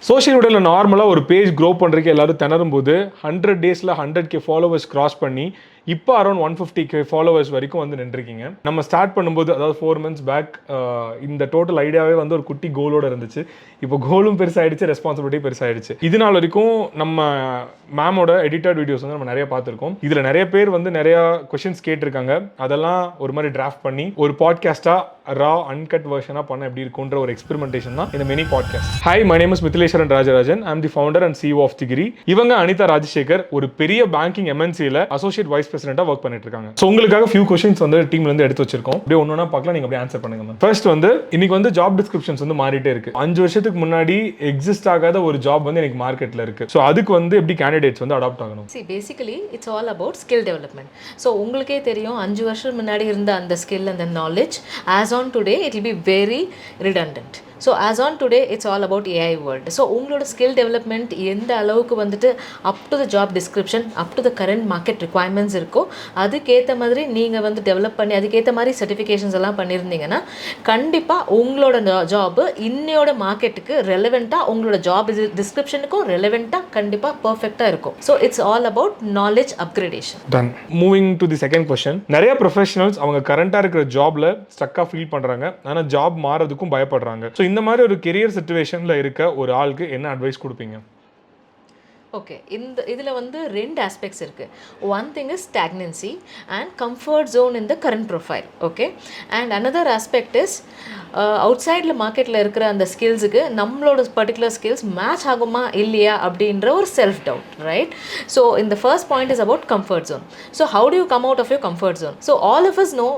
Social மீடியாவில் நார்மலாக ஒரு பேஜ் க்ரோ பண்ணுறதுக்கு எல்லாரும் திணறும் போது 100 டேஸில் 100K ஃபாலோவர்ஸ் கிராஸ் பண்ணி இப்போ அரௌண்ட் 150K ஃபாலோவர்ஸ் வரைக்கும் வந்து நின்றுருக்கீங்க. நம்ம ஸ்டார்ட் பண்ணும்போது அதாவது 4 months பேக் இந்த டோட்டல் ஐடியாவே வந்து ஒரு குட்டி கோலோட இருந்துச்சு. இப்போ கோலும் பெருசாகிடுச்சு, ரெஸ்பான்சிபிலிட்டி பெருசாகிடுச்சு. இது நாள் வரைக்கும் நம்ம மேமோட எடிட்டட் வீடியோஸ் வந்து நம்ம நிறைய பார்த்துருக்கோம். இதில் நிறைய பேர் வந்து நிறையா கொஷின்ஸ் கேட்டிருக்காங்க. அதெல்லாம் ஒரு மாதிரி டிராஃப்ட் பண்ணி ஒரு பாட்காஸ்ட்டாக ரா அன்கட் வெர்ஷனாக பண்ண எப்படி இருக்குன்ற ஒரு எக்ஸ்பெரிமெண்டேஷன் தான் இந்த mini podcast. Hi, my name is Mithileswaran Rajarajan. I am the founder and CEO of Thigiri. இவங்க அனிதா ராஜசேகர், ஒரு பெரிய பேங்கிங் MNCல அசோசியேட் வைஸ் பிரசிடென்ட்டாக ஒர்க் பண்ணிட்டு இருக்காங்க. ஸோ உங்களுக்காக ஃபியூ கொஷின்ஸ் வந்து டீம்ல இருந்து எடுத்து வச்சிருக்கோம். அப்படியே ஒன்னொன்னா பார்க்கலாம், நீங்க அப்படியே ஆன்சர் பண்ணுங்க. ஃபர்ஸ்ட் வந்து இன்னைக்கு வந்து ஜாப் டிஸ்கிரிப்ஷன்ஸ் வந்து மாறிட்டே இருக்கு. 5 வருஷத்துக்கு முன்னாடி எக்ஸிஸ்ட் ஆகாத ஒரு ஜாப் வந்து எனக்கு மார்க்கெட்ல இருக்கு. ஸோ அதுக்கு வந்து எப்படி கேண்டிடேட்ஸ் வந்து அடாப்ட் ஆகணும்? See, basically it's all about skill development. So உங்களுக்கே தெரியும் 5 வருஷம் முன்னாடி இருந்த அந்த skill and the knowledge as on today it will be very redundant. So as on today it's all about AI world. So உங்களோட skill development எந்த அளவுக்கு வந்துட்டு up to the job description, up to the current market requirements இருக்கோ அதுக்கேற்ற மாதிரி நீங்கள் வந்து develop பண்ணி அதுக்கேற்ற மாதிரி சர்டிஃபிகேஷன்ஸ் எல்லாம் பண்ணியிருந்தீங்கன்னா கண்டிப்பாக உங்களோட ஜாபு இன்னையோட மார்க்கெட்டுக்கு ரெலவெண்ட்டாக, உங்களோட ஜாப் டிஸ்கிரிப்ஷனுக்கும் ரெலவெண்ட்டாக கண்டிப்பாக பர்ஃபெக்டாக இருக்கும். So it's all about knowledge upgradation. Done. Moving to the second question. நிறைய ப்ரொஃபஷனல்ஸ் அவங்க கரண்டாக இருக்கிற ஜாப்ல ஸ்டக்காக ஃபீல் பண்ணுறாங்க, ஆனால் ஜாப் மாறதுக்கும் பயப்படுறாங்க. ஸோ இந்த மாதிரி ஒரு கெரியர் சிச்சுவேஷன்ல இருக்க ஒரு ஆளுக்கு என்ன அட்வைஸ் கொடுப்பீங்க? ஓகே, இதில் வந்து 2 ஆஸ்பெக்ட்ஸ் இருக்குது. One thing is stagnancy and comfort zone in the current profile. Okay, and another aspect is out சைடில் மார்க்கெட்டில் இருக்கிற அந்த ஸ்கில்ஸுக்கு நம்மளோட பர்டிகுலர் ஸ்கில்ஸ் மேட்ச் ஆகுமா இல்லையா அப்படின்ற ஒரு செல்ஃப் டவுட், ரைட்? ஸோ இந்த first point is about comfort zone. So how do you come out of your comfort zone? So all of us know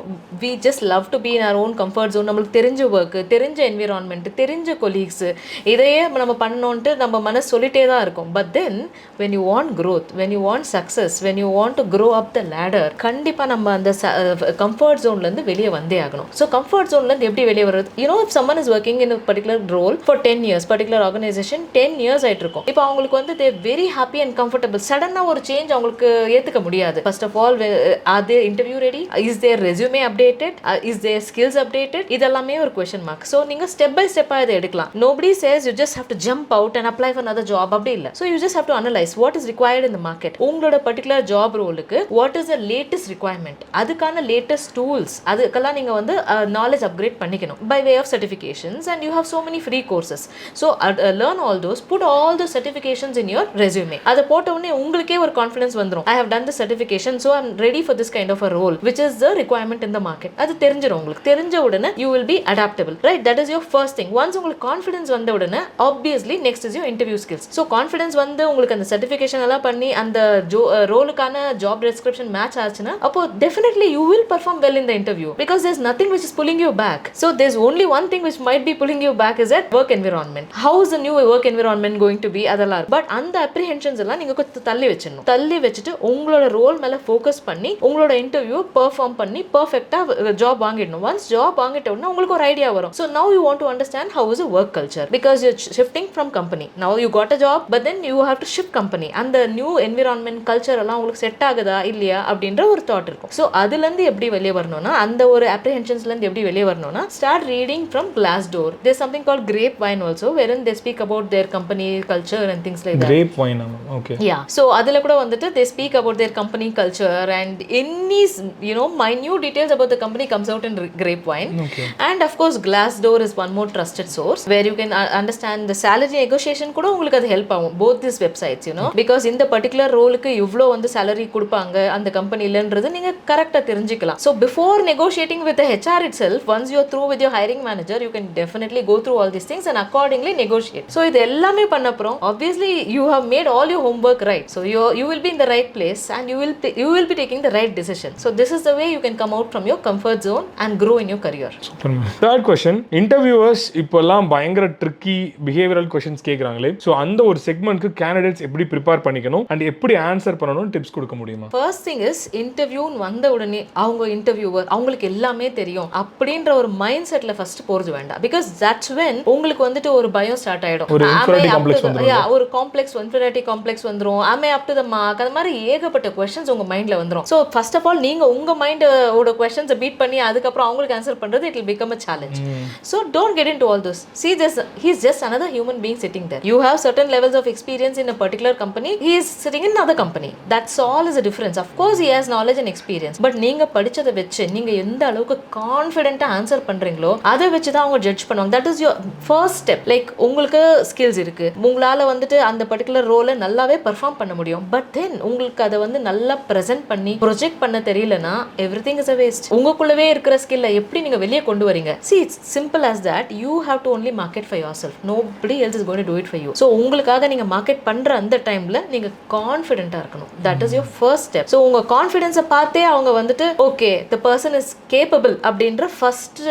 we just love to be in our own comfort zone. நம்மளுக்கு தெரிஞ்ச work, தெரிஞ்ச environment, தெரிஞ்ச colleagues, இதையே நம்ம பண்ணோன்ட்டு நம்ம மனசு சொல்லிட்டே தான் இருக்கும். But then when you want growth, when you want success, when you want to grow up the ladder, கண்டிப்பா நம்ம அந்த கம்ஃபர்ட் ஜோன்ல இருந்து வெளியே வந்தே ஆகணும். ஸோ கம்ஃபர்ட் ஜோன்ல இருந்து எப்படி வெளியே வர்றது? You know, if someone is working in a particular role for 10 years, particular organization 10 years ஆயிட்டு இருக்கும். இப்போ அவங்களுக்கு வந்து they very happy and comfortable. சடனா ஒரு சேஞ்ச் அவங்களுக்கு ஏத்துக்க முடியாது. First of all, are they interview ready? Is their resume updated? Is their skills updated? இதெல்லாமே ஒரு question mark. ஸோ நீங்க ஸ்டெப் பை ஸ்டெப்பா இதை எடுக்கலாம். Nobody says you just have to jump out and apply for another job. அப்படி இல்லை. So you just have to analyze what is required in the market. உங்களோட particular job ரோலுக்கு what is the latest requirement, அதுக்கான latest tools, அதுக்கெல்லாம் நீங்க வந்து knowledge upgrade பண்ணிக்கணும் by way of certifications, and you have so many free courses. So learn all those, put all the certifications in your resume. அதை போட்ட உடனே உங்களுக்கே ஒரு கான்ஃபிடன்ஸ் வந்துரும். I have done the certification, so I'm ready for this kind of a role which is the requirement in the market. அது தெரிஞ்சிரும். உங்களுக்கு தெரிஞ்ச உடனே you will be adaptable, right? That is your first thing. Once உங்களுக்கு confidence வந்த உடனே obviously next is your interview skills. So confidence வந்து உங்களுக்கு அந்த சர்டிஃபிகேஷன் எல்லாம் பண்ணி அந்த ரோலுக்கான ஜாப் டிஸ்கிரிப்ஷன் மேட்ச் ஆச்சுன்னா அப்போ definitely you will perform well in the interview because there's nothing which is pulling you back. So there's only one thing which might be pulling you back is that work environment. How is the new work environment going to be? அதெல்லாம். But அந்த அப்ரிஹென்ஷன்ஸ் எல்லாம் நீங்க கொஞ்சம் தள்ளி வச்சிடணும். தள்ளி வச்சுட்டு உங்களோட ரோல் மேல ஃபோக்கஸ் பண்ணி உங்களோட இன்டர்வியூ பெர்ஃபார்ம் பண்ணி பெர்ஃபெக்ட்டா ஜாப் வாங்கிடணும். ஒன்ஸ் ஜாப் வாங்கிட்ட உடனே உங்களுக்கு ஒரு ஐடியா வரும். So now you want to understand how is a work culture because you're shifting from company. Now you got a job but then you have to shift company. அந்த new environment culture எல்லாம் உங்களுக்கு set ஆகுதா இல்லையா அப்படின்ற ஒரு thought இருக்கும். So அதுலேருந்து எப்படி வெளியே வரணும்னா, அந்த ஒரு அப்ரிஹென்ஷன்ஸ்லேருந்து எப்படி வெளியே வரணும்னா, start reading from Glassdoor. There's something called Grapevine also wherein they speak about their company culture and things like that. Grapevine, okay. Yeah. So அதில் கூட வந்துட்டு they speak about their company culture and any minute details about the company comes out in Grapevine. Okay. And of course Glassdoor is one more trusted source where you can understand the salary negotiation கூட உங்களுக்கு அது help ஆகும். Both these websites, because இந்த particular ரோலுக்கு இவ்வளோ வந்து salary கொடுப்பாங்க அந்த கம்பெனிலன்றது நீங்க கரெக்டாக தெரிஞ்சுக்கலாம். So before negotiating with the HR itself, once you're through with your hiring manager, you can definitely go through all these things and accordingly negotiate. So இது எல்லாமே பண்ண அப்புறம் obviously you have made all your homework right. So you will be in the right place and you will be taking the right decision. So this is the way you can come out from your comfort zone and grow in your career. Super. Third question. Interviewers இப்போல்லாம் பயங்கர tricky behavioural questions கேக்குறாங்களே. So அந்த ஒரு செக்மெண்ட்க்கு candidate candidates எப்படி prepare பண்ணிக்கணும் and எப்படி answer பண்ணணும் tips கொடுக்க முடியுமா? ஃபர்ஸ்ட் திங் இஸ் இன்டர்வியூன்னு வந்த உடனே அவங்க இன்டர்வியூவர் அவங்களுக்கு எல்லாமே தெரியும் அப்படின்ற ஒரு மைண்ட் செட்ல ஃபர்ஸ்ட் போறது வேண்டாம். பிகாஸ் தட்ஸ் வென் உங்களுக்கு வந்துட்டு ஒரு பயம் ஸ்டார்ட் ஆயிடும். ஒரு inferiority complex வந்துரும். ஒரு காம்ப்ளெக்ஸ் இன்ஃபீரியாரிட்டி காம்ப்ளெக்ஸ் வந்துரும். ஆமே அப் டு த மார்க் அந்த மாதிரி ஏகப்பட்ட क्वेश्चंस உங்க மைண்ட்ல வந்துரும். ஸோ ஃபர்ஸ்ட் ஆஃப் ஆல் நீங்க உங்க மைண்டோட क्वेश्चंस பீட் பண்ணி அதுக்கப்புறம் அவங்களுக்கு ஆன்சர் பண்றது it will become a challenge. So don't get into all this. See this, he is just another human being sitting there. You have certain levels of experience in a particular company, he is sitting in another company. That's all is a difference. Of course he has knowledge and experience, but நீங்க படிச்சதை வச்சு நீங்க எந்த அளவுக்கு கான்ஃபிடென்ட்டா answer பண்றீங்களோ அதை வச்சு தான் அவங்க ஜட்ஜ் பண்ணுவாங்க. That is your first step. Like உங்களுக்கு ஸ்கில்ஸ் இருக்கு, உங்களால வந்துட்டு அந்த பர்டிகுலர் ரோலை நல்லாவே பெர்ஃபார்ம் பண்ண முடியும். பட் தென் உங்களுக்கு அதை வந்து நல்லா ப்ரெசென்ட் பண்ணி ப்ரொஜெக்ட் பண்ண தெரியலனா எவ்ரிதிங் இஸ் a waste. உங்களுக்குள்ளவே இருக்கிற ஸ்கில்லை எப்படி நீங்க வெளியே கொண்டு வரீங்க? See, it's simple as that. You have to only market for yourself. Nobody else is going to do it for you. So உங்களுக்காக நீங்க மார்க்கெட் பண்ற அந்த டைம்ல நீங்க கான்ஃபிடென்ட்டா இருக்கணும். That is your first step. So உங்க கான்ஃபிடன்ஸை பார்த்தே அவங்க வந்துட்டு okay the person is capable அப்படின்ற ஃபர்ஸ்ட்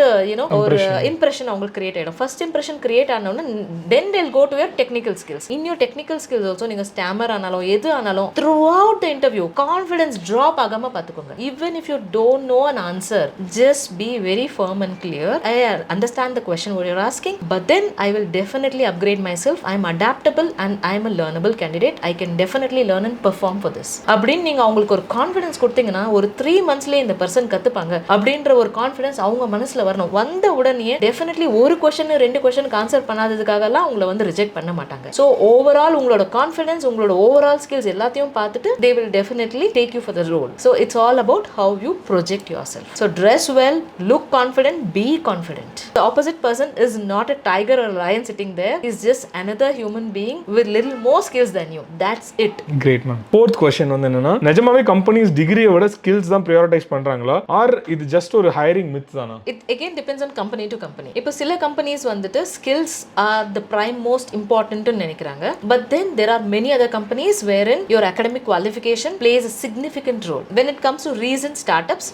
ஒரு இம்ப்ரெஷன் அவங்களுக்கு கிரியேட் ஆயிடும். ஃபர்ஸ்ட் இம்ப்ரெஷன் கிரியேட் ஆனோன்னா then they'll go to your technical skills. In your technical skills also நீங்க ஸ்டாமர் ஆனாலும் எது ஆனாலும் throughout the interview confidence drop ஆகாம பாத்துக்கோங்க. Even if you don't know an answer, just be very firm and clear. I understand the question what you're asking, but then I will definitely upgrade myself. I'm adaptable and I'm a learnable candidate. I can definitely learn and perform for this. அப்படின்னு நீங்க அவங்களுக்கு ஒரு confidence கொடுத்தீங்கன்னா ஒரு 3 monthsலயே இந்த person கத்துப்பாங்க அப்படின்ற ஒரு கான்ஃபிடன்ஸ் அவங்க மனசுல வரணும். வந்த உடனே டெஃபினெட்லி ஒரு क्वेश्चन 2 क्वेश्चனுக்கு ஆன்சர் பண்ணாததுக்காகலாம் உங்களை வந்து ரிஜெக்ட் பண்ண மாட்டாங்க. ஸோ ஓவரால் உங்களோட கான்ஃபிடன்ஸ் உங்களோட ஓவரால் ஸ்கில்ஸ் எல்லாத்தையும் பார்த்துட்டு they will definitely take you for the role. So it's all about how you project yourself. So dress well, look confident, be confident. The opposite person is not a tiger or a lion sitting there. He's just another human being with little more skills than you. That's it. Great man. Fourth question வந்து என்னன்னா நிஜமாவே companies டிகிரியை விட skills தான் prioritise பண்றாங்களா R இது just ஒரு hiring myth தானா? It again depends on company to company. இப்போ சில கம்பெனிஸ் வந்துட்டு skills are the prime most important ன்னு நினைக்கிறாங்க. But then there are many other companies wherein your academic qualification plays a significant role. When it comes to recent startups,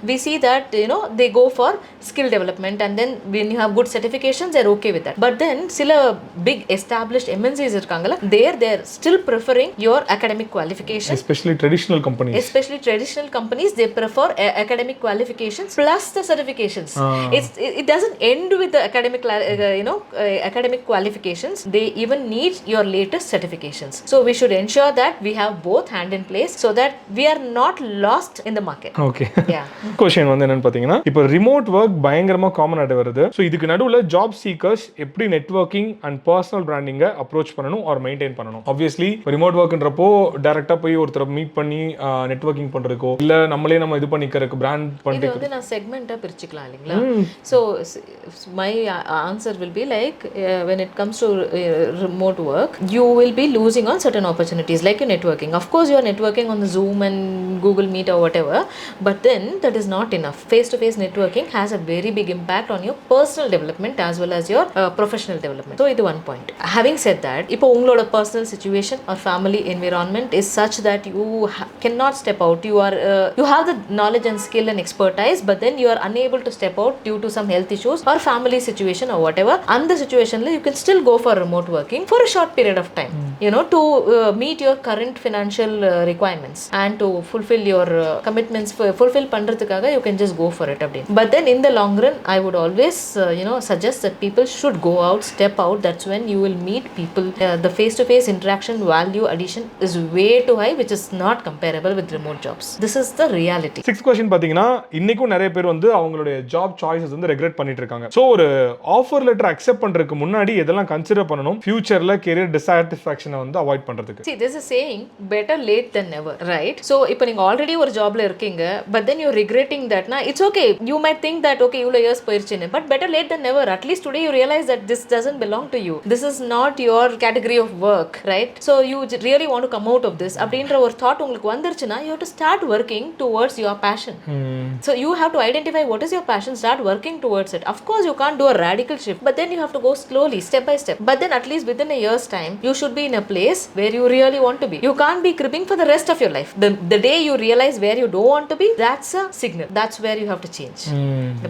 we see that they go for skill development and then when you have good certifications they're okay with that. But then சில big established MNCs இருக்காங்கல, they're still preferring your academic qualification. Especially traditional companies, they prefer academic qualifications plus the certifications. It doesn't end with the academic academic qualifications. They even need your latest certifications. So we should ensure that we have both hand in place so that we are not lost in the market. Okay. Yeah. Question வந்து என்னன்னு பாத்தீங்கன்னா இப்போ remote work பயங்கரமா common ஆயிட்டு வருது. So இதுக்கு நடுவுல job seekers எப்படி நெட்வொர்க்கிங் அண்ட் பர்சனல் பிராண்டிங்கை அப்ரோச் பண்ணணும் ஆர் மெயின்டைன் பண்ணணும்? ஆப்வியஸ்லி ரிமோட் ஒர்க்ன்றப்போ டைரக்டா போய் ஒருத்தரை மீட் பண்ணி நெட்வொர்க்கிங் பண்றதுக்கோ இல்ல நம்மளே நம்ம இது பண்ணிக்கிறதுக்கு பிராண்ட் இது வந்து நான் செக்மெண்டா பிரிச்சுக்கலாம் இல்லைங்களா? So my answer will be like when it comes to remote work, you will be losing on certain opportunities like your networking. Of course you are networking on the Zoom and Google Meet or whatever, but then that is not enough. Face to face networking has a very big impact on your personal development as well as your professional development. So இது one point. Having said that, இப்போ உங்களோட personal situation or family environment is such that you cannot step out. You have the knowledge and skill and expertise, but then you are unable to step out due to some health issues or family situation or whatever. அந்த situationல you can still go for remote working for a short period of time, to meet your current financial requirements and to fulfill your commitments. Fulfill பண்றதுக்காக you can just go for it அப்படி. But then in the long run I would always suggest that people should go out, step out. That's when you will meet people. The face to face interaction value addition is way too high, which is not comparable with remote jobs. This is the reality. Sixth question பாத்தீங்கன்னா இன்னைக்கும் நிறைய பேர் வந்து அவங்களுடைய job choices வந்து regret பண்ணிட்டு இருக்காங்க. So ஒரு ஆஃபர் லெட்டர் அக்செப்ட் பண்றதுக்கு முன்னாடி இதெல்லாம் கன்சிடர் பண்ணணும் ஃபியூச்சர்ல கெரியர் டிசாட்டிஸ்ஃபேக்ஷனை வந்து அவாய்ட் பண்றதுக்கு? See, this is saying better late than never, right? So இப்போ நீங்க ஆல்ரெடி ஒரு ஜாப்ல இருக்கீங்க, but then you're regretting that. Now it's okay, you might think that okay இவ்வளோ years போயிருச்சுன்னு, but better late than never. At least today you realize that this doesn't belong to you, this is not your category of work, right? So you really want to come out of this அப்படின்ற ஒரு thought உங்களுக்கு வந்துருச்சுன்னா you have to start working towards your passion. So you have to identify what is your passion, start working towards it. Of course you can't do a radical shift, but then you have to go slowly, step by step. But then at least within a year's time you should be in a place where you really want to be. You can't be cribbing for the rest of your life. The day you realize where you don't want to be, that's a signal. That's where you have to change.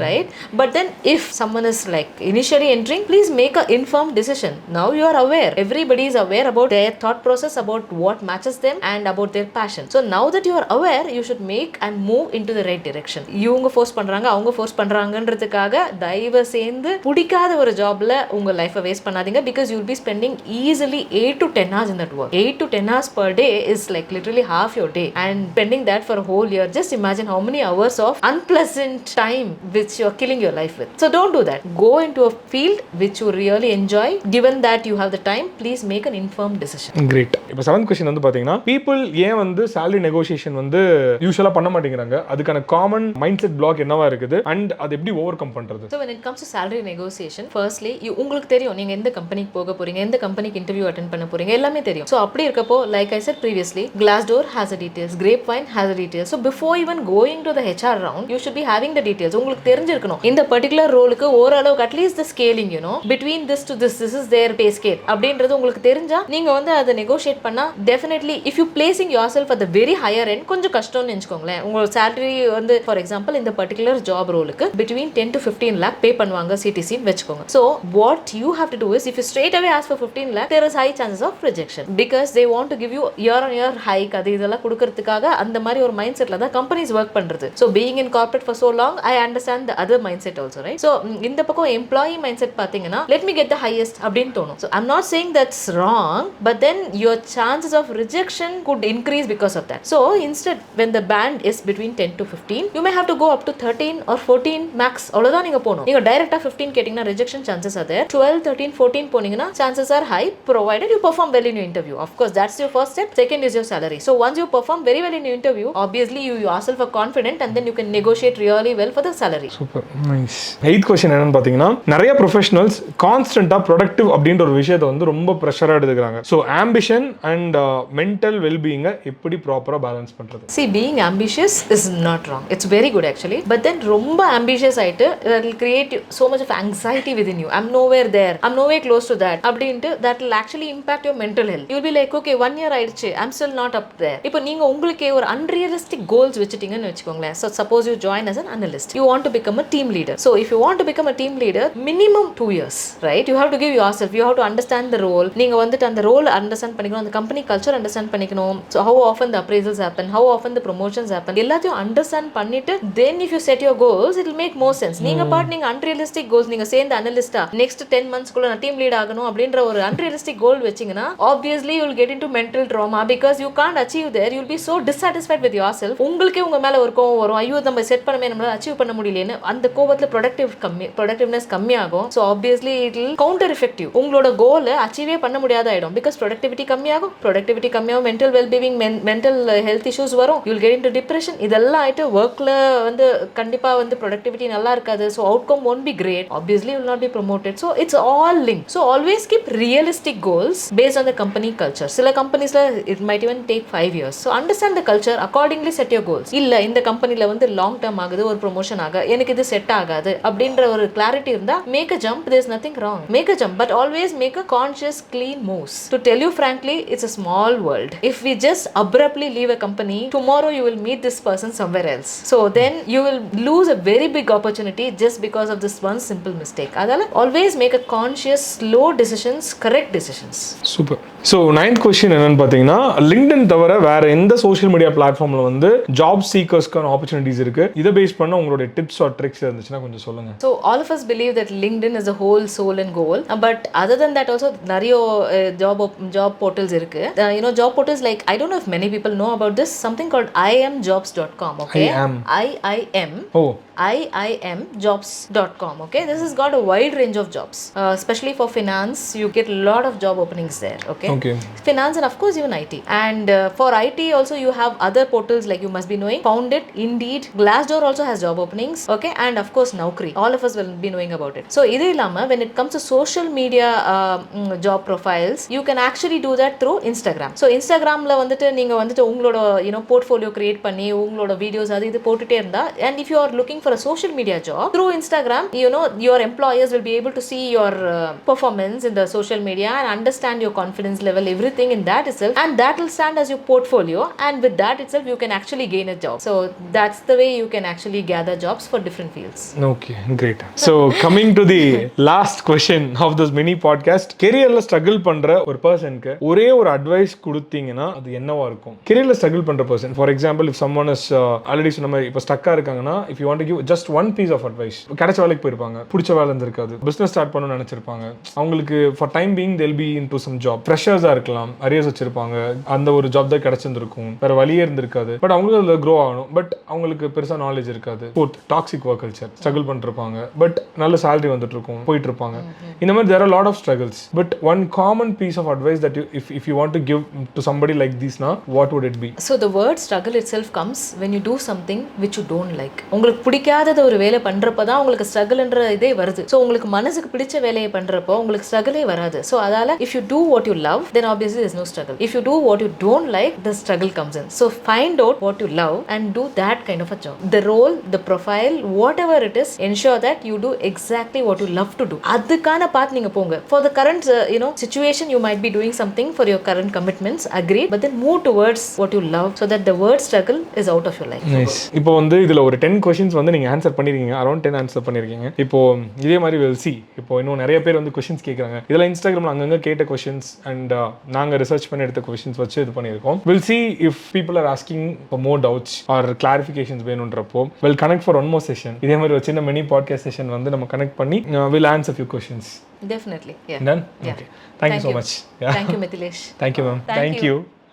Right? But then if someone is like initially entering, please make an informed decision. Now you are aware, everybody is aware about their thought process, about what matches them and about their passion. So now that you are aware, you should make and move into the right direction. இவங்க force பண்றாங்க, அவங்க force பண்றாங்கன்றதுக்காக தயவு சேர்ந்து பிடிக்காத ஒரு ஜாப்ல உங்க லைஃபை வேஸ்ட் பண்ணாதீங்க. because you'll be spending easily 8 to 10 hours in that work. 8 to 10 hours per day is like literally half your day, and spending that for a whole year, just imagine how many hours of unpleasant time which you're killing your life with. So don't do that. Go into a field which you really enjoy. Given that you have the time, please make an informed decision. Great. இப்போ 7th question வந்து பாத்தீங்கன்னா, people ஏன் வந்து salary negotiation வந்து யூசுவலா பண்ண மாட்டேங்கிறாங்க, அதுக்கான common mind set black என்னவா இருக்குது அண்ட் அதை எப்படி ஓவர் கம் பண்றது? So when it comes to salary negotiation, firstly உங்களுக்கு தெரியும் நீங்க எந்த கம்பெனிக்கு போக போறீங்க, எந்த கம்பெனிக்கு இன்டர்வியூ அட்டெண்ட் பண்ண போறீங்க, எல்லாமே தெரியும். So அப்படி இருக்கப்போ, like I said previously, Glassdoor has the details, Grapevine has the details. So before even going to the HR round, you should be having the details. உங்களுக்கு தெரிஞ்சிருக்கணும் இந்த particular ரோலுக்கு ஓரளவுக்கு at least the scaling, you know, between this to this is their pay scale அப்படின்றது உங்களுக்கு தெரிஞ்சா நீங்க வந்து அதை நெகோஷியேட் பண்ணா definitely if you placing yourself at the very higher end கொஞ்சம் கஷ்டம்னு நினைச்சுக்கோங்களேன். உங்களோட salary வந்து for example இந்த particular job ரோலுக்கு between 10 to 15 lakh pay பண்ணுவாங்க CTC ன்னு வெச்சுக்கோங்க. So what you have to do is, if you straight away ask for 15 lakh, there is high chances of rejection because they want to give you year on year hike. அது இதெல்லாம் கொடுக்கிறதுக்காக அந்த மாதிரி ஒரு mind செட்ல தான் companies work பண்றது. So being in corporate for so long, I understand the other mindset also, right? So இந்த பக்கம் employee mindset பாத்தீங்கன்னா, let me get the highest அப்படின்னு தோணும். So I'm not saying that's wrong, but then your chances of rejection could increase because of that. So instead, when the band is between 10 to 15, you may have to go up to 13 or 14 max. அவ்வளவுதான் நீங்க போணும். நீங்க டைரக்டா 15 கேட்டிங்கன்னா rejection chances are there. 12, 13, 14 போனீங்கன்னா chances are high provided you perform well in your interview. Of course, that's your first step. Second is your salary. So once you perform very well in your interview, obviously you yourself are confident and then you can negotiate really well for the salary. Super nice. 8th question என்னன்னு பாத்தீங்கன்னா, நிறைய professionals கான்ஸ்டன்ட்டா productive அப்படின்ற ஒரு விஷயத்தை வந்து ரொம்ப ப்ரெஷரா எடுத்துக்கிறாங்க. So ambition and mental வெல்பீயிங்கை எப்படி ப்ராப்பரா பேலன்ஸ் பண்றது? See, being ambitious is not wrong. It's very good actually. But then ரொம்ப ambitious ஆயிட்டு that will create so much of anxiety within you. I'm nowhere there. I'm nowhere close to that. அப்படின்ட்டு that will actually impact your mental health. You'll be like, okay, 1 year ஆயிடுச்சு, I'm still not up there. இப்போ நீங்க உங்களுக்கே ஒரு unrealistic goals வச்சிட்டீங்கன்னு வெச்சுக்கோங்களேன். So suppose you join as an analyst. You want to become a team leader. So if you want to become a team leader, minimum 2 years, right? You have to give yourself, you have to understand the role. நீங்க வந்துட்டு அந்த role understand பண்ணிக்கணும், அந்த company culture understand பண்ணிக்கணும். So how often the appraisals happen, how often the promotions happen, எல்லாத்தையும் understand பண்ணிட்டு then if you set your goals, it will make more sense. நீங்க நீங்க unrealistic goals, நீங்க சேர்ந்த அனலிஸ்டா next 10 months குள்ள நான் டீம் லீட் ஆகணும் அப்படின்ற ஒரு unrealistic goal வெச்சீங்கன்னா, obviously you will get into mental trauma because you can't achieve there. You will be so dissatisfied with yourself. உங்களுக்கே உங்க மேல ஒரு கோவம் வரும், ஐயோ நம்ம செட் பண்ணவே நம்மளால அச்சீவ் பண்ண முடியலன்னு. அந்த கோவத்துல ப்ரொடக்டிவ்னஸ் கம்மியாகும். So obviously it will counter effective. உங்களோட கோல் அச்சீவே பண்ண முடியாத ஆயிடும் because productivity கம்மியாகும். mental well-being, mental health issues வரும். You will get into depression. இதெல்லாம் ஆயிட்டு ஒர்க்ல வந்து கண்டிப்பா வந்து productivity நல்லா இருக்காது. So outcome won't be great. Obviously you will not be promoted. So it's all linked. So always keep realistic goals based on the company culture. சில கம்பெனிஸ்ல it might even take 5 years. So understand the culture, accordingly set your goals. இல்ல இந்த கம்பெனில வந்து long term ஆகுது, ஒரு promotion ஆக எனக்கு இது செட் ஆகாது அப்படின்ற ஒரு கிளாரிட்டி இருந்தா make a jump. There's nothing wrong. Make a jump, but always make a conscious clean moves. To tell you frankly, it's a small world. If we just abruptly leave a company, tomorrow you will meet this person somewhere else. So then you will lose a very big opportunity just because of this one simple mistake. Adala always make a conscious slow decisions, correct decisions. Super. So 9th question என்னன்னு பாத்தீங்கன்னா, LinkedIn தவிர வேற எந்த social media பிளாட்ஃபார்ம்ல வந்து job சீக்கர்ஸ்க்கான opportunities இருக்கு? இதை base பண்ண உங்களோட டிப்ஸ் ஆர் ட்ரிக்ஸ் இருந்துச்சுன்னா கொஞ்சம் சொல்லுங்க. So all of us believe that LinkedIn is a whole soul and goal, but other than that also நிறைய job portals இருக்கு. You know, job portals like, I don't know if many people know about this, something called iimjobs.com. Okay, IIM. Oh, iimjobs.com. Okay, this has got a wide range of jobs, especially for finance. You get a lot of job openings there. Okay. Finance and of course even IT. And for IT also you have other portals like you must be knowing Foundit, Indeed, Glassdoor also has job openings. Okay, and of course Naukri. All of us will be knowing about it. So idu illama when it comes to social media job profiles, you can actually do that through Instagram. So Instagram la வந்துட்டு நீங்க வந்துட்டு உங்களோட portfolio create பண்ணி உங்களோட videos அது இது போட்டுட்டே இருந்தா, and if you are looking for a social media job through Instagram, your employers will be able to see your performance in the social media and understand your confidence level, everything in that itself, and that will stand as your portfolio, and with that itself you can actually gain a job. So that's the way you can actually gather jobs for different fields. Okay, great. So coming to the last question of this mini podcast, careerல struggle பண்ற ஒரு பர்சனுக்கு ஒரே ஒரு advice கொடுத்தீங்கன்னா அது என்னவா இருக்கும்? கெரியர்ல ஸ்ட்ரகிள் பண்ற person, for example if someone is already சொன்ன மாதிரி இப்போ ஸ்டக்கா இருக்காங்கன்னா, if you want to give just one piece of advice, கிடைச்ச வேலைக்கு போயிருப்பாங்க, பிடிச்ச வேலை இருந்திருக்காது, பிசினஸ் ஸ்டார்ட் பண்ணணும்னு நினைச்சிருப்பாங்க, அவங்களுக்கு for time being they'll be into some job, ஃப்ரெஷர்ஸா இருக்கலாம், அரியர்ஸ் வச்சிருப்பாங்க, அந்த ஒரு ஜாப் தான் கிடைச்சிருந்திருக்கும், வேற வழியே இருந்திருக்காது, பட் அவங்களுக்கு அதில் க்ரோ ஆகணும், பட் அவங்களுக்கு பெருசா நாலேஜ் இருக்காது. Fourth, toxic work culture, struggle பண்ணிருப்பாங்க, பட் நல்ல salary வந்துட்டு இருக்கும், போயிட்டு இருப்பாங்க. இந்த மாதிரி there are a lot of struggles, but one common piece of advice that you if you want to give to somebody like this now, what would it be? So the word struggle itself comes when you do something which you don't like. உங்களுக்கு பிடிக்காதத ஒரு வேலை பண்றப்ப தான் உங்களுக்கு ஸ்ட்ரகிள்ன்ற இதே வருது. So உங்களுக்கு மனசுக்கு பிடிச்ச வேலையை பண்றப்போ உங்களுக்கு ஸ்ட்ரகிளே வராது. ஸோ அதால if you do what you love, then obviously there's no struggle. If you do what you don't like, the struggle comes in. So find out what you love and do that kind of a job. The role, the profile, whatever it is, ensure that you do exactly what you love to do. அதுக்கான பாத் நீங்க போங்க. For the current situation, you might be doing something for your current commitments, agreed, but then move towards what you love so that the word struggle is out of your life. Nice. இப்போ வந்து இதுல ஒரு 10 questions வந்து நீங்க answer பண்ணிருக்கீங்க, around 10 answer பண்ணிருக்கீங்க. இப்போ இதே மாதிரி we'll see. இப்போ இன்னும் நிறைய பேர் வந்து கொஸ்டின்ஸ் கேட்குறாங்க. இதெல்லாம் இன்ஸ்டாகிராம்ல அங்கங்க கேட்ட கொஸ்டின்ஸ் அண்ட் நாங்க ரிசர்ச் பண்ணி எடுத்த கொஸ்டின்ஸ் வச்சு இது பண்ணியிருக்கோம். We'll see if people are asking for more doubts or clarifications வேணும்ன்றப்போ we'll connect for one more session. இதே மாதிரி ஒரு சின்ன மினி பாட்காஸ்ட் செஷன் வந்து நம்ம கனெக்ட் பண்ணி we'll answer few questions. Definitely. Yeah. Done? Yeah. Okay. Thank you so much. Yeah. Thank you, Mithilesh. Thank you, ma'am. Thank you.